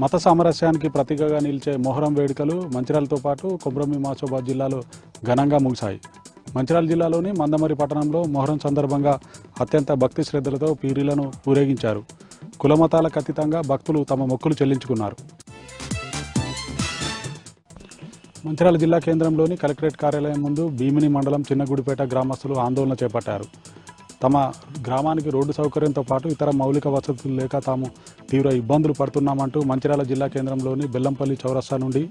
మత సామరస్యానికి ప్రతీకగా నిలిచే మొహరం వేడుకలు మంచిర్యాలతో పాటు కొమ్రమి మాసోబాద్ జిల్లాలో ఘనంగా ముగిశాయి. మంచిర్యాల జిల్లాలోని మందమరి పట్టణంలో మొహరం సందర్భంగా అత్యంత భక్తి శ్రద్ధలతో పీరీలను ఊరేగించారు. కులమతాలకు అతీతంగా భక్తులు తమ మొక్కులు చెల్లించుకున్నారు. మంచిర్యాల జిల్లా కేంద్రంలోని కలెక్టరేట్ కార్యాలయం ముందు భీమిని మండలం చిన్నగుడిపేట గ్రామస్తులు ఆందోళన చేపట్టారు. తమ గ్రామానికి రోడ్డు సౌకర్యంతో పాటు ఇతర మౌలిక వసతులు లేక తాము తీవ్ర ఇబ్బందులు పడుతున్నామంటూ మంచిర్యాల జిల్లా కేంద్రంలోని బెల్లంపల్లి చౌరస్తా నుండి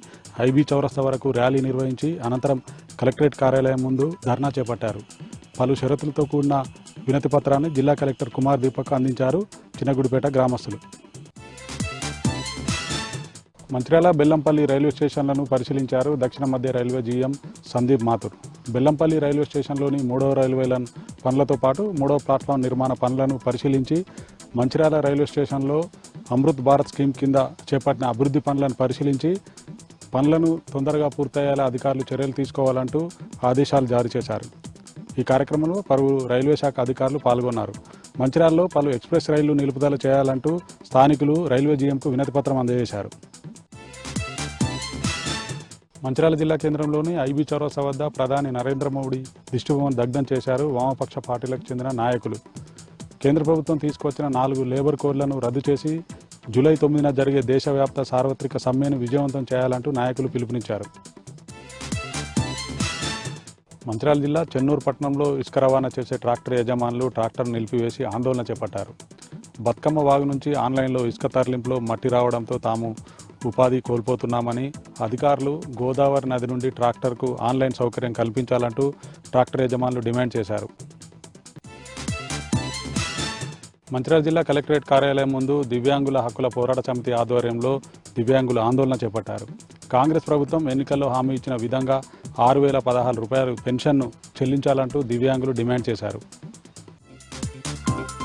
ఐబీ చౌరస్తా వరకు ర్యాలీ నిర్వహించి అనంతరం కలెక్టరేట్ కార్యాలయం ముందు ధర్నా చేపట్టారు. పలు షరతులతో కూడిన వినతి పత్రాన్ని జిల్లా కలెక్టర్ కుమార్ దీపక్ అందించారు. చిన్నగుడిపేట గ్రామస్తులు మంచిర్యాల బెల్లంపల్లి రైల్వే స్టేషన్లను పరిశీలించారు. దక్షిణ మధ్య railway GM Sandeep Mathur Bellampalli railway స్టేషన్లోని 3వ రైల్వే లైన్ పనులతో పాటు 3వ ప్లాట్ఫామ్ నిర్మాణ పనులను పరిశీలించి మంచిర్యాల రైల్వే స్టేషన్లో అమృత్ భారత్ స్కీమ్ కింద చేపట్టిన అభివృద్ధి పనులను పరిశీలించి పనులను తొందరగా పూర్తయ్యేలా అధికారులు చర్యలు తీసుకోవాలంటూ ఆదేశాలు జారీ చేశారు. ఈ కార్యక్రమంలో పలువురు రైల్వే శాఖ అధికారులు పాల్గొన్నారు. మంచిర్యాలలో పలు ఎక్స్ప్రెస్ రైళ్లు నిలుపుదల చేయాలంటూ స్థానికులు రైల్వే జీఎంకు వినతిపత్రం అందజేశారు. మంచిర్యాల జిల్లా కేంద్రంలోని ఐబీ చౌరస్తా వద్ద ప్రధాని నరేంద్ర మోడీ దిష్టిబొమ్మను దగ్ధం చేశారు. వామపక్ష పార్టీలకు చెందిన నాయకులు కేంద్ర ప్రభుత్వం తీసుకొచ్చిన 4 లేబర్ కోడ్లను రద్దు చేసి జూలై 9న జరిగే దేశవ్యాప్త సార్వత్రిక సమ్మెను విజయవంతం చేయాలంటూ నాయకులు పిలుపునిచ్చారు. మంచిర్యాల జిల్లా చెన్నూరు పట్టణంలో ఇసుక రవాణా చేసే ట్రాక్టర్ యజమానులు ట్రాక్టర్ నిలిపివేసి ఆందోళన చేపట్టారు. బతుకమ్మ వాగు నుంచి ఆన్లైన్లో ఇసుక తరలింపులో మట్టి రావడంతో తాము ఉపాధి కోల్పోతున్నామని, అధికారులు గోదావరి నది నుండి ట్రాక్టర్కు ఆన్లైన్ సౌకర్యం కల్పించాలంటూ ట్రాక్టర్ యజమానులు డిమాండ్ చేశారు. మంచిర్యాల జిల్లా కలెక్టరేట్ కార్యాలయం ముందు దివ్యాంగుల హక్కుల పోరాట సమితి ఆధ్వర్యంలో దివ్యాంగులు ఆందోళన చేపట్టారు. కాంగ్రెస్ ప్రభుత్వం ఎన్నికల్లో హామీ ఇచ్చిన విధంగా 6,016 రూపాయలు పెన్షన్ను చెల్లించాలంటూ దివ్యాంగులు డిమాండ్ చేశారు.